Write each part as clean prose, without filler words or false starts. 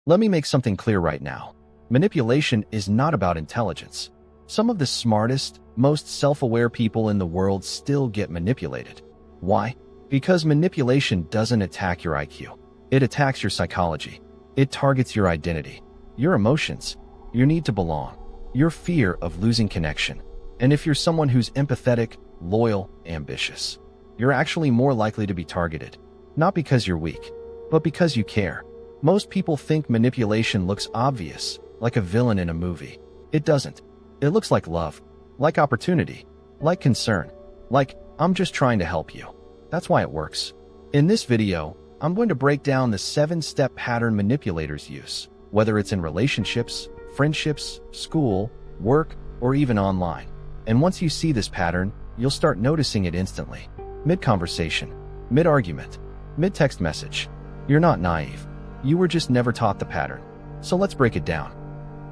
Let me make something clear right now. Manipulation is not about intelligence. Some of the smartest, most self-aware people in the world still get manipulated. Why? Because manipulation doesn't attack your IQ. It attacks your psychology. It targets your identity, your emotions, your need to belong, your fear of losing connection. And if you're someone who's empathetic, loyal, ambitious, you're actually more likely to be targeted. Not because you're weak, but because you care. Most people think manipulation looks obvious, like a villain in a movie. It doesn't. It looks like love, like opportunity, like concern, like, I'm just trying to help you. That's why it works. In this video, I'm going to break down the 7-step pattern manipulators use, whether it's in relationships, friendships, school, work, or even online. And once you see this pattern, you'll start noticing it instantly. Mid-conversation, mid-argument, mid-text message. You're not naive. You were just never taught the pattern. So let's break it down.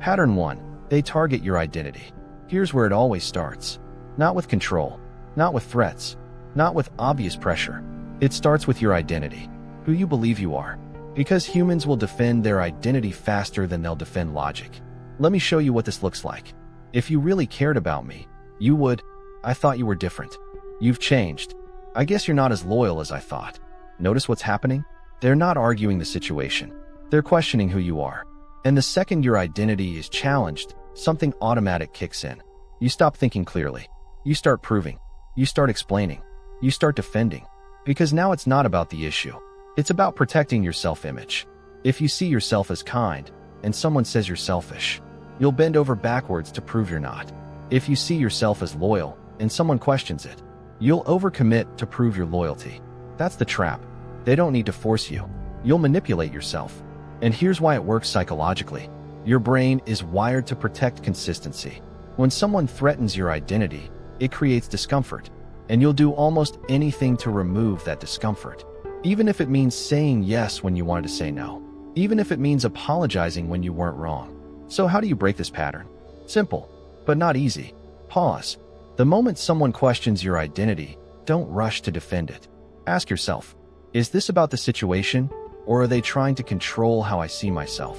Pattern 1. They target your identity. Here's where it always starts. Not with control, not with threats, not with obvious pressure. It starts with your identity, who you believe you are. Because humans will defend their identity faster than they'll defend logic. Let me show you what this looks like. If you really cared about me, you would. I thought you were different. You've changed. I guess you're not as loyal as I thought. Notice what's happening? They're not arguing the situation. They're questioning who you are. And the second your identity is challenged, something automatic kicks in. You stop thinking clearly. You start proving. You start explaining. You start defending. Because now it's not about the issue. It's about protecting your self-image. If you see yourself as kind, and someone says you're selfish, you'll bend over backwards to prove you're not. If you see yourself as loyal, and someone questions it, you'll overcommit to prove your loyalty. That's the trap. They don't need to force you. You'll manipulate yourself. And here's why it works psychologically. Your brain is wired to protect consistency. When someone threatens your identity, it creates discomfort, and you'll do almost anything to remove that discomfort. Even if it means saying yes when you wanted to say no. Even if it means apologizing when you weren't wrong. So how do you break this pattern? Simple, but not easy. Pause. The moment someone questions your identity, don't rush to defend it. Ask yourself, is this about the situation, or are they trying to control how I see myself?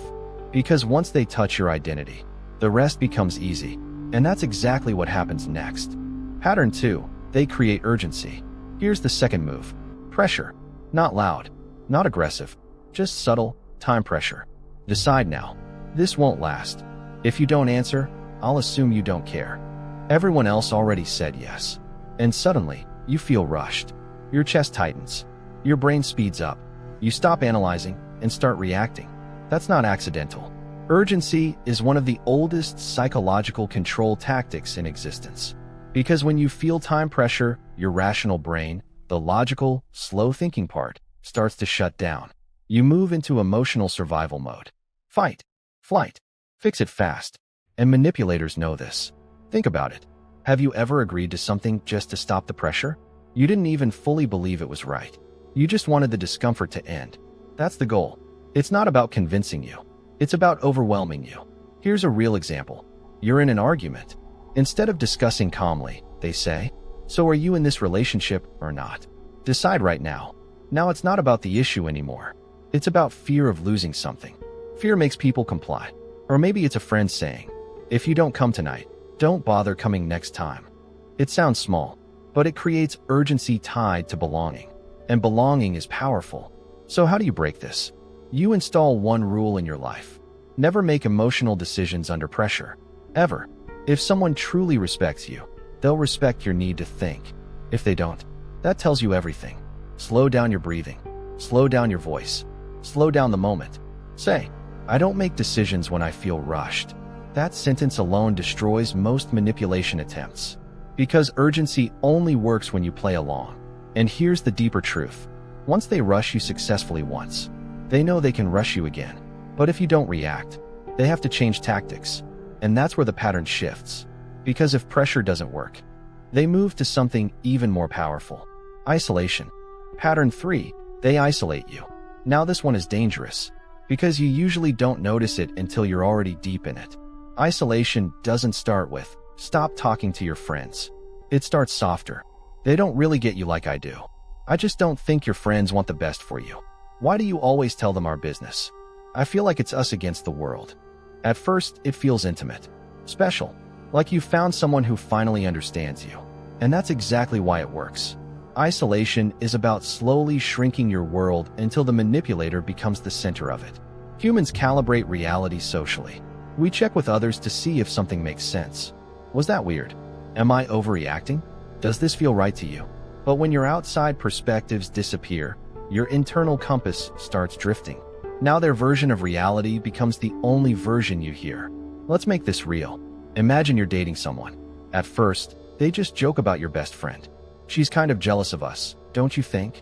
Because once they touch your identity, the rest becomes easy. And that's exactly what happens next. Pattern 2. They create urgency. Here's the second move. Pressure. Not loud, not aggressive, just subtle, time pressure. Decide now. This won't last. If you don't answer, I'll assume you don't care. Everyone else already said yes. And suddenly, you feel rushed. Your chest tightens. Your brain speeds up. You stop analyzing and start reacting. That's not accidental. Urgency is one of the oldest psychological control tactics in existence. Because when you feel time pressure, your rational brain, the logical, slow-thinking part, starts to shut down. You move into emotional survival mode. Fight, flight, fix it fast. And manipulators know this. Think about it. Have you ever agreed to something just to stop the pressure? You didn't even fully believe it was right. You just wanted the discomfort to end. That's the goal. It's not about convincing you. It's about overwhelming you. Here's a real example. You're in an argument. Instead of discussing calmly, they say, so are you in this relationship or not? Decide right now. Now it's not about the issue anymore. It's about fear of losing something. Fear makes people comply. Or maybe it's a friend saying, if you don't come tonight, don't bother coming next time. It sounds small, but it creates urgency tied to belonging. And belonging is powerful. So how do you break this? You install one rule in your life. Never make emotional decisions under pressure. Ever. If someone truly respects you, they'll respect your need to think. If they don't, that tells you everything. Slow down your breathing. Slow down your voice. Slow down the moment. Say, I don't make decisions when I feel rushed. That sentence alone destroys most manipulation attempts. Because urgency only works when you play along. And here's the deeper truth. Once they rush you successfully once, they know they can rush you again. But if you don't react, they have to change tactics. And that's where the pattern shifts. Because if pressure doesn't work, they move to something even more powerful. Isolation. Pattern 3. They isolate you. Now this one is dangerous. Because you usually don't notice it until you're already deep in it. Isolation doesn't start with, stop talking to your friends. It starts softer. They don't really get you like I do. I just don't think your friends want the best for you. Why do you always tell them our business? I feel like it's us against the world. At first, it feels intimate, special, like you found someone who finally understands you. And that's exactly why it works. Isolation is about slowly shrinking your world until the manipulator becomes the center of it. Humans calibrate reality socially. We check with others to see if something makes sense. Was that weird? Am I overreacting? Does this feel right to you? But when your outside perspectives disappear, your internal compass starts drifting. Now their version of reality becomes the only version you hear. Let's make this real. Imagine you're dating someone. At first, they just joke about your best friend. She's kind of jealous of us, don't you think?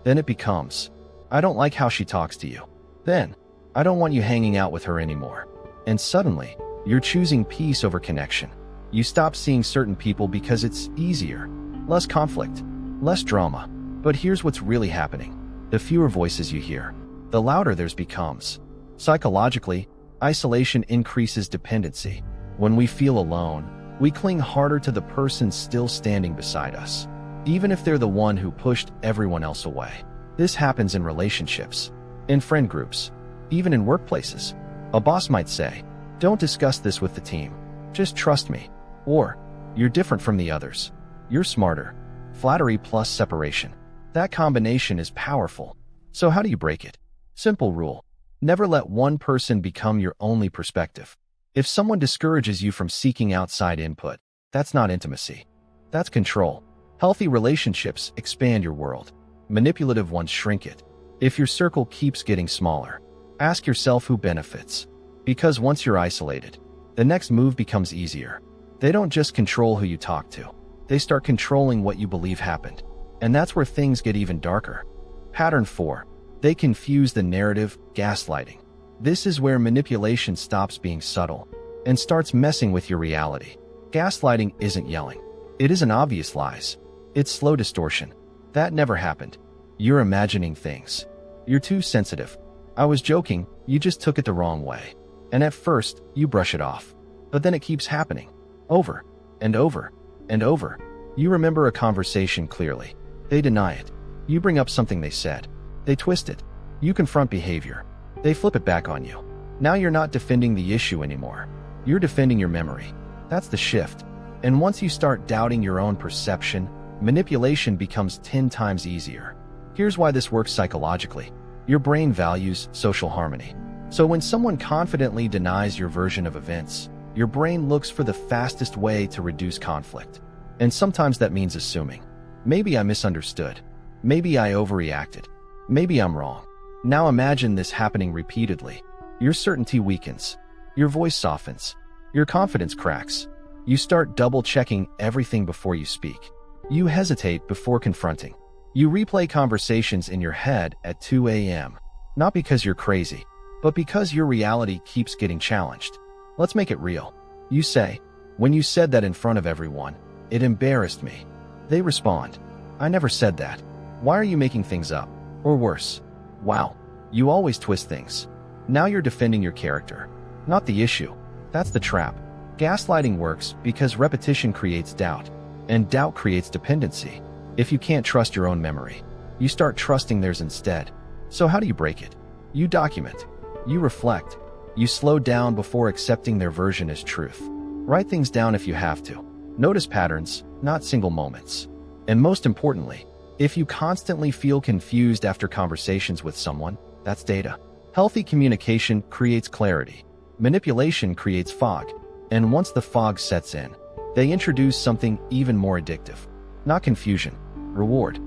Then it becomes, I don't like how she talks to you. Then, I don't want you hanging out with her anymore. And suddenly, you're choosing peace over connection. You stop seeing certain people because it's easier. Less conflict, less drama. But here's what's really happening. The fewer voices you hear, the louder theirs becomes. Psychologically, isolation increases dependency. When we feel alone, we cling harder to the person still standing beside us, even if they're the one who pushed everyone else away. This happens in relationships, in friend groups, even in workplaces. A boss might say, don't discuss this with the team. Just trust me. Or, you're different from the others. You're smarter. Flattery plus separation. That combination is powerful. So how do you break it? Simple rule. Never let one person become your only perspective. If someone discourages you from seeking outside input, that's not intimacy. That's control. Healthy relationships expand your world. Manipulative ones shrink it. If your circle keeps getting smaller, ask yourself who benefits. Because once you're isolated, the next move becomes easier. They don't just control who you talk to. They start controlling what you believe happened. And that's where things get even darker. Pattern 4. They confuse the narrative, gaslighting. This is where manipulation stops being subtle and starts messing with your reality. Gaslighting isn't yelling. It isn't obvious lies. It's slow distortion. That never happened. You're imagining things. You're too sensitive. I was joking, you just took it the wrong way. And at first, you brush it off. But then it keeps happening. Over and over and over. You remember a conversation clearly. They deny it. You bring up something they said. They twist it. You confront behavior. They flip it back on you. Now you're not defending the issue anymore. You're defending your memory. That's the shift. And once you start doubting your own perception, manipulation becomes 10 times easier. Here's why this works psychologically. Your brain values social harmony. So when someone confidently denies your version of events, your brain looks for the fastest way to reduce conflict. And sometimes that means assuming. Maybe I misunderstood. Maybe I overreacted. Maybe I'm wrong. Now imagine this happening repeatedly. Your certainty weakens. Your voice softens. Your confidence cracks. You start double-checking everything before you speak. You hesitate before confronting. You replay conversations in your head at 2 a.m. Not because you're crazy, but because your reality keeps getting challenged. Let's make it real. You say, when you said that in front of everyone, it embarrassed me. They respond, I never said that. Why are you making things up? Or worse, wow, you always twist things. Now you're defending your character, not the issue. That's the trap. Gaslighting works because repetition creates doubt, and doubt creates dependency. If you can't trust your own memory, you start trusting theirs instead. So how do you break it? You document. You reflect. You slow down before accepting their version as truth. Write things down if you have to. Notice patterns, not single moments. And most importantly, if you constantly feel confused after conversations with someone, that's data. Healthy communication creates clarity. Manipulation creates fog. And once the fog sets in, they introduce something even more addictive. Not confusion, reward.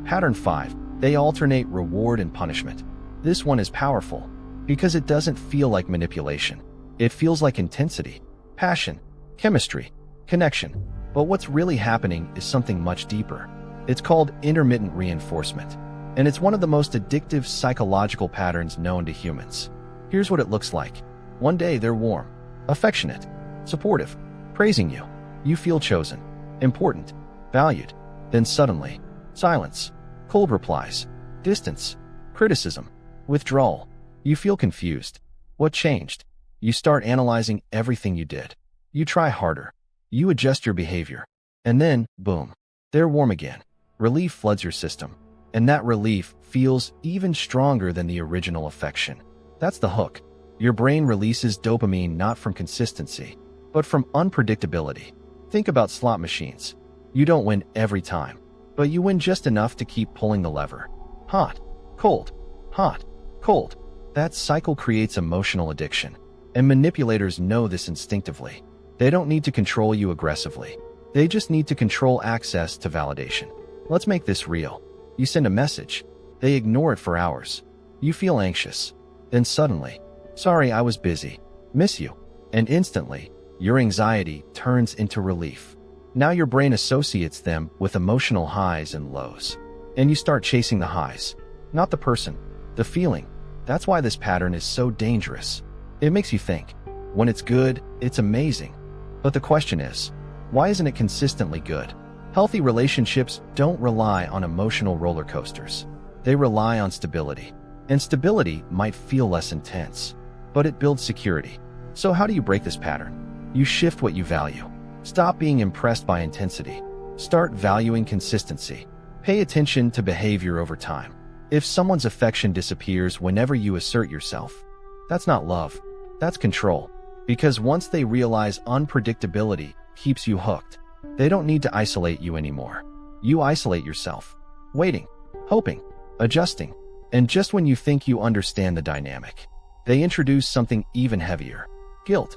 Pattern 5. They alternate reward and punishment. This one is powerful because it doesn't feel like manipulation. It feels like intensity, passion, chemistry, connection. But what's really happening is something much deeper. It's called intermittent reinforcement, and it's one of the most addictive psychological patterns known to humans. Here's what it looks like. One day they're warm, affectionate, supportive, praising you. You feel chosen, important, valued. Then suddenly, silence, cold replies, distance, criticism, withdrawal. You feel confused. What changed? You start analyzing everything you did. You try harder. You adjust your behavior. And then, boom, they're warm again. Relief floods your system. And that relief feels even stronger than the original affection. That's the hook. Your brain releases dopamine not from consistency, but from unpredictability. Think about slot machines. You don't win every time, but you win just enough to keep pulling the lever. Hot, cold, hot, cold. That cycle creates emotional addiction, and manipulators know this instinctively. They don't need to control you aggressively. They just need to control access to validation. Let's make this real. You send a message. They ignore it for hours. You feel anxious. Then suddenly, sorry, I was busy. Miss you. And instantly, your anxiety turns into relief. Now your brain associates them with emotional highs and lows. And you start chasing the highs, not the person, the feeling. That's why this pattern is so dangerous. It makes you think. When it's good, it's amazing. But the question is, why isn't it consistently good? Healthy relationships don't rely on emotional roller coasters. They rely on stability. And stability might feel less intense, but it builds security. So how do you break this pattern? You shift what you value. Stop being impressed by intensity. Start valuing consistency. Pay attention to behavior over time. If someone's affection disappears whenever you assert yourself, that's not love. That's control. Because once they realize unpredictability keeps you hooked, they don't need to isolate you anymore. You isolate yourself, waiting, hoping, adjusting. And just when you think you understand the dynamic, they introduce something even heavier. Guilt.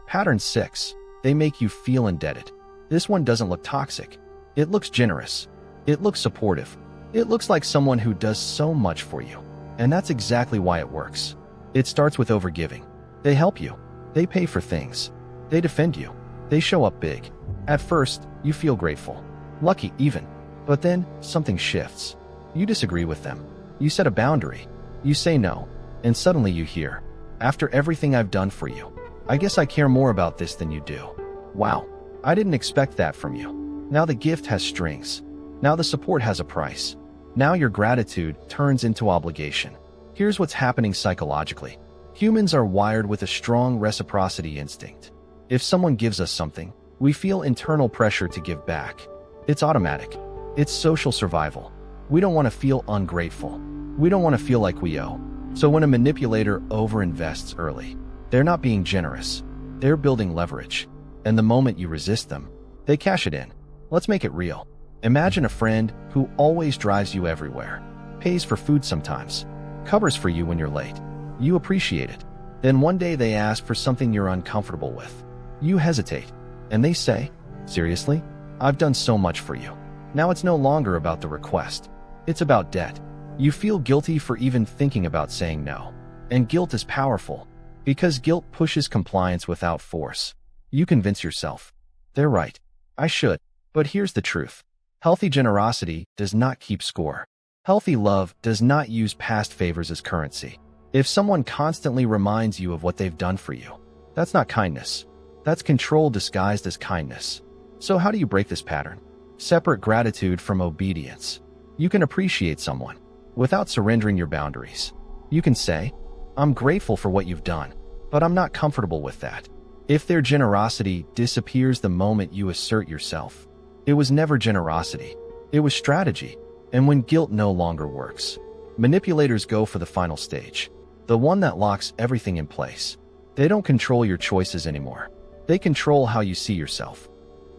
Pattern 6. They make you feel indebted. This one doesn't look toxic. It looks generous. It looks supportive. It looks like someone who does so much for you. And that's exactly why it works. It starts with overgiving. They help you. They pay for things. They defend you. They show up big. At first, you feel grateful, lucky even. But then, something shifts. You disagree with them. You set a boundary. You say no. And suddenly you hear, after everything I've done for you, I guess I care more about this than you do. Wow, I didn't expect that from you. Now the gift has strings. Now the support has a price. Now your gratitude turns into obligation. Here's what's happening psychologically. Humans are wired with a strong reciprocity instinct. If someone gives us something, we feel internal pressure to give back. It's automatic. It's social survival. We don't want to feel ungrateful. We don't want to feel like we owe. So when a manipulator overinvests early, they're not being generous. They're building leverage. And the moment you resist them, they cash it in. Let's make it real. Imagine a friend who always drives you everywhere, pays for food sometimes, covers for you when you're late. You appreciate it. Then one day they ask for something you're uncomfortable with. You hesitate. And they say, seriously? I've done so much for you. Now it's no longer about the request. It's about debt. You feel guilty for even thinking about saying no. And guilt is powerful, because guilt pushes compliance without force. You convince yourself, they're right. I should. But here's the truth. Healthy generosity does not keep score. Healthy love does not use past favors as currency. If someone constantly reminds you of what they've done for you, that's not kindness. That's control disguised as kindness. So how do you break this pattern? Separate gratitude from obedience. You can appreciate someone without surrendering your boundaries. You can say, I'm grateful for what you've done, but I'm not comfortable with that. If their generosity disappears the moment you assert yourself, it was never generosity. It was strategy. And when guilt no longer works, manipulators go for the final stage, the one that locks everything in place. They don't control your choices anymore. They control how you see yourself.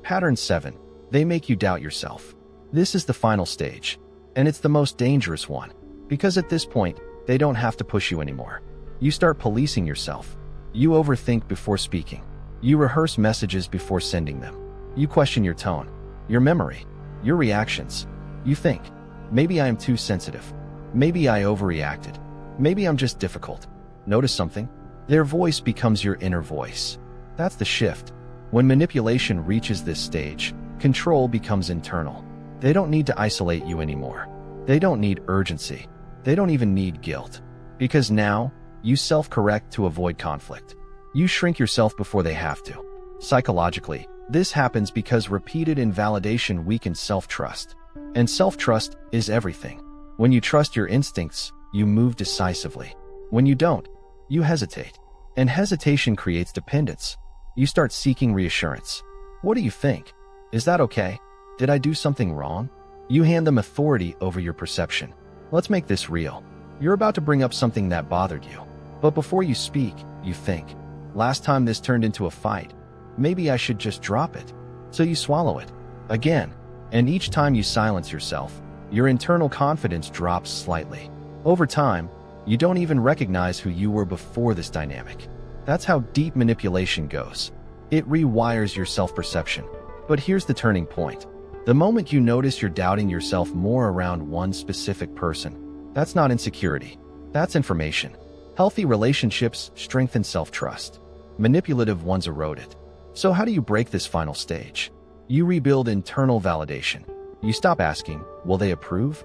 Pattern 7. They make you doubt yourself. This is the final stage, and it's the most dangerous one, because at this point, they don't have to push you anymore. You start policing yourself. You overthink before speaking. You rehearse messages before sending them. You question your tone, your memory, your reactions. You think, maybe I am too sensitive. Maybe I overreacted. Maybe I'm just difficult. Notice something? Their voice becomes your inner voice. That's the shift. When manipulation reaches this stage, control becomes internal. They don't need to isolate you anymore. They don't need urgency. They don't even need guilt. Because now, you self-correct to avoid conflict. You shrink yourself before they have to. Psychologically, this happens because repeated invalidation weakens self-trust. And self-trust is everything. When you trust your instincts, you move decisively. When you don't, you hesitate. And hesitation creates dependence. You start seeking reassurance. What do you think? Is that okay? Did I do something wrong? You hand them authority over your perception. Let's make this real. You're about to bring up something that bothered you. But before you speak, you think, last time this turned into a fight, maybe I should just drop it. So you swallow it. Again. And each time you silence yourself, your internal confidence drops slightly. Over time, you don't even recognize who you were before this dynamic. That's how deep manipulation goes. It rewires your self-perception. But here's the turning point. The moment you notice you're doubting yourself more around one specific person, that's not insecurity. That's information. Healthy relationships strengthen self-trust. Manipulative ones erode it. So how do you break this final stage? You rebuild internal validation. You stop asking, will they approve?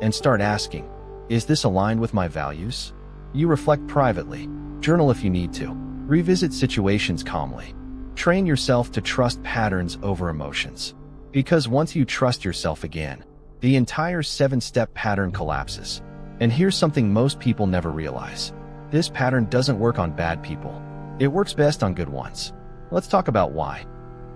And start asking, is this aligned with my values? You reflect privately. Journal if you need to. Revisit situations calmly. Train yourself to trust patterns over emotions. Because once you trust yourself again, the entire 7-step pattern collapses. And here's something most people never realize. This pattern doesn't work on bad people. It works best on good ones. Let's talk about why.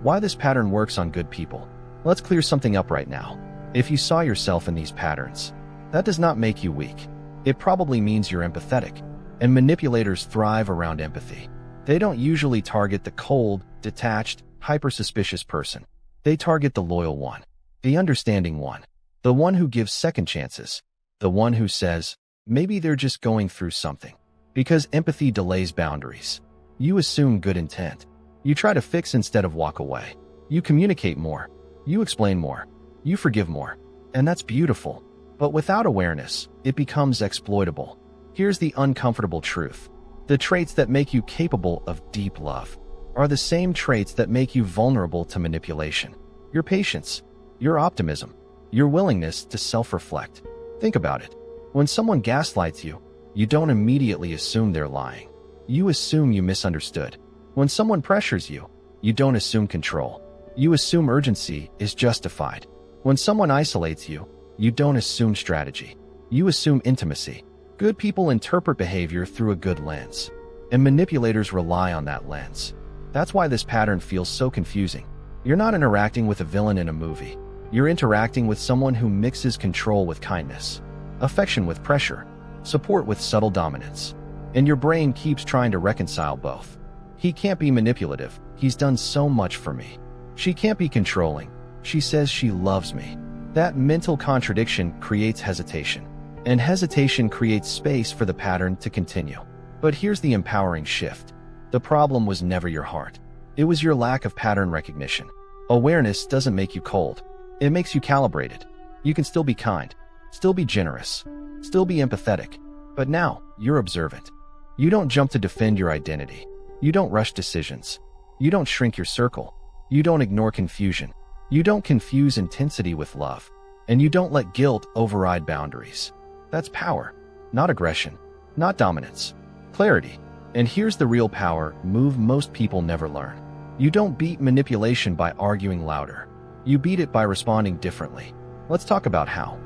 Why this pattern works on good people. Let's clear something up right now. If you saw yourself in these patterns, that does not make you weak. It probably means you're empathetic. And manipulators thrive around empathy. They don't usually target the cold, detached, hyper-suspicious person. They target the loyal one, the understanding one, the one who gives second chances, the one who says, maybe they're just going through something. Because empathy delays boundaries. You assume good intent. You try to fix instead of walk away. You communicate more. You explain more. You forgive more. And that's beautiful. But without awareness, it becomes exploitable. Here's the uncomfortable truth. The traits that make you capable of deep love are the same traits that make you vulnerable to manipulation. Your patience, your optimism, your willingness to self-reflect. Think about it. When someone gaslights you, you don't immediately assume they're lying. You assume you misunderstood. When someone pressures you, you don't assume control. You assume urgency is justified. When someone isolates you, you don't assume strategy. You assume intimacy. Good people interpret behavior through a good lens, and manipulators rely on that lens. That's why this pattern feels so confusing. You're not interacting with a villain in a movie. You're interacting with someone who mixes control with kindness, affection with pressure, support with subtle dominance. And your brain keeps trying to reconcile both. He can't be manipulative. He's done so much for me. She can't be controlling. She says she loves me. That mental contradiction creates hesitation. And hesitation creates space for the pattern to continue. But here's the empowering shift. The problem was never your heart. It was your lack of pattern recognition. Awareness doesn't make you cold. It makes you calibrated. You can still be kind, still be generous, still be empathetic. But now, you're observant. You don't jump to defend your identity. You don't rush decisions. You don't shrink your circle. You don't ignore confusion. You don't confuse intensity with love. And you don't let guilt override boundaries. That's power, not aggression, not dominance. Clarity. And here's the real power move most people never learn. You don't beat manipulation by arguing louder. You beat it by responding differently. Let's talk about how.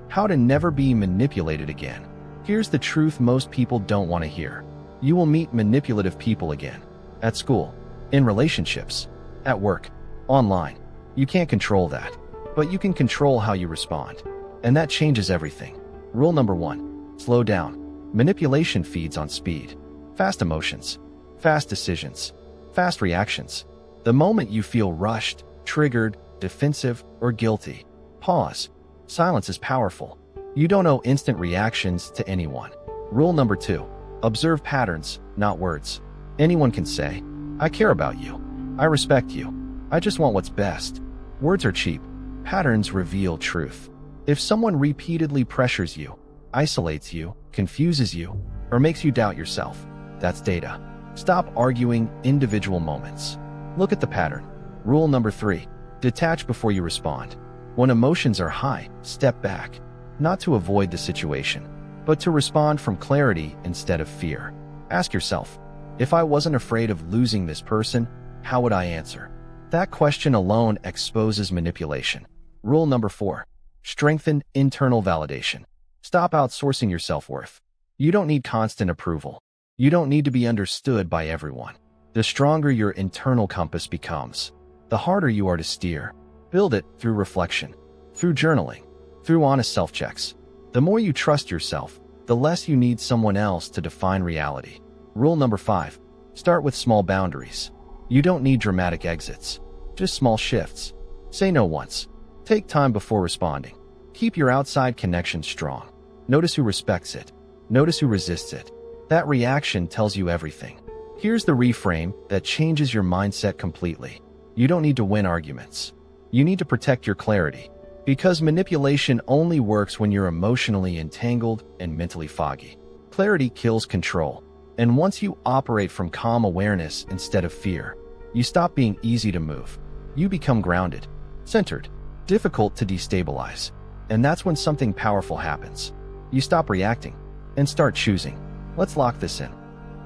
How to never be manipulated again. Here's the truth most people don't want to hear. You will meet manipulative people again. At school, in relationships, at work, online. You can't control that. But you can control how you respond. And that changes everything. Rule number 1. Slow down. Manipulation feeds on speed. Fast emotions. Fast decisions. Fast reactions. The moment you feel rushed, triggered, defensive, or guilty, pause. Silence is powerful. You don't owe instant reactions to anyone. Rule number 2. Observe patterns, not words. Anyone can say, I care about you. I respect you. I just want what's best. Words are cheap. Patterns reveal truth. If someone repeatedly pressures you, isolates you, confuses you, or makes you doubt yourself, that's data. Stop arguing individual moments. Look at the pattern. Rule number 3. Detach before you respond. When emotions are high, step back. Not to avoid the situation, but to respond from clarity instead of fear. Ask yourself, if I wasn't afraid of losing this person, how would I answer? That question alone exposes manipulation. Rule number 4. Strengthen internal validation. Stop outsourcing your self-worth. You don't need constant approval. You don't need to be understood by everyone. The stronger your internal compass becomes, the harder you are to steer. Build it through reflection, through journaling, through honest self-checks. The more you trust yourself, the less you need someone else to define reality. Rule number 5. Start with small boundaries. You don't need dramatic exits, just small shifts. Say no once. Take time before responding. Keep your outside connection strong. Notice who respects it. Notice who resists it. That reaction tells you everything. Here's the reframe that changes your mindset completely. You don't need to win arguments. You need to protect your clarity. Because manipulation only works when you're emotionally entangled and mentally foggy. Clarity kills control. And once you operate from calm awareness instead of fear, you stop being easy to move. You become grounded, centered, difficult to destabilize. And that's when something powerful happens. You stop reacting and start choosing. Let's lock this in.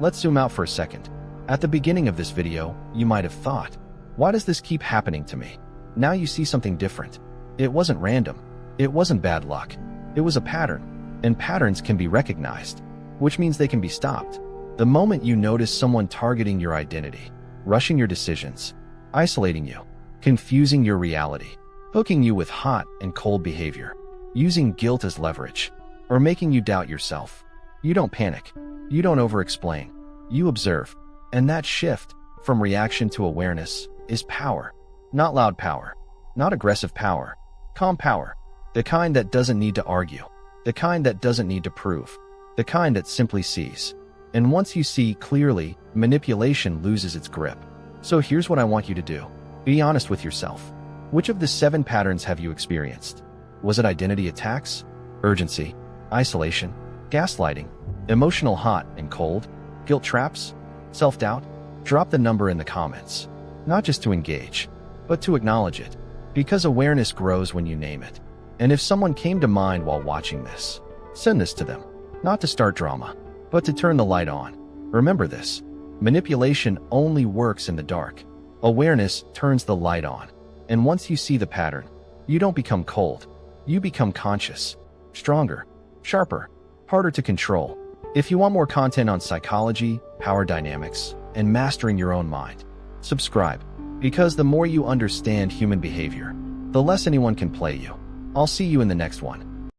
Let's zoom out for a second. At the beginning of this video, you might have thought, why does this keep happening to me? Now you see something different. It wasn't random. It wasn't bad luck. It was a pattern. And patterns can be recognized, which means they can be stopped. The moment you notice someone targeting your identity, rushing your decisions, isolating you, confusing your reality, hooking you with hot and cold behavior, using guilt as leverage, or making you doubt yourself, you don't panic. You don't over-explain. You observe. And that shift from reaction to awareness is power. Not loud power. Not aggressive power. Calm power. The kind that doesn't need to argue. The kind that doesn't need to prove. The kind that simply sees. And once you see clearly, manipulation loses its grip. So here's what I want you to do. Be honest with yourself. Which of the 7 patterns have you experienced? Was it identity attacks? Urgency? Isolation? Gaslighting? Emotional hot and cold? Guilt traps? Self-doubt? Drop the number in the comments. Not just to engage, but to acknowledge it. Because awareness grows when you name it. And if someone came to mind while watching this, send this to them. Not to start drama, but to turn the light on. Remember this. Manipulation only works in the dark. Awareness turns the light on. And once you see the pattern, you don't become cold. You become conscious, stronger, sharper, harder to control. If you want more content on psychology, power dynamics, and mastering your own mind, subscribe. Because the more you understand human behavior, the less anyone can play you. I'll see you in the next one.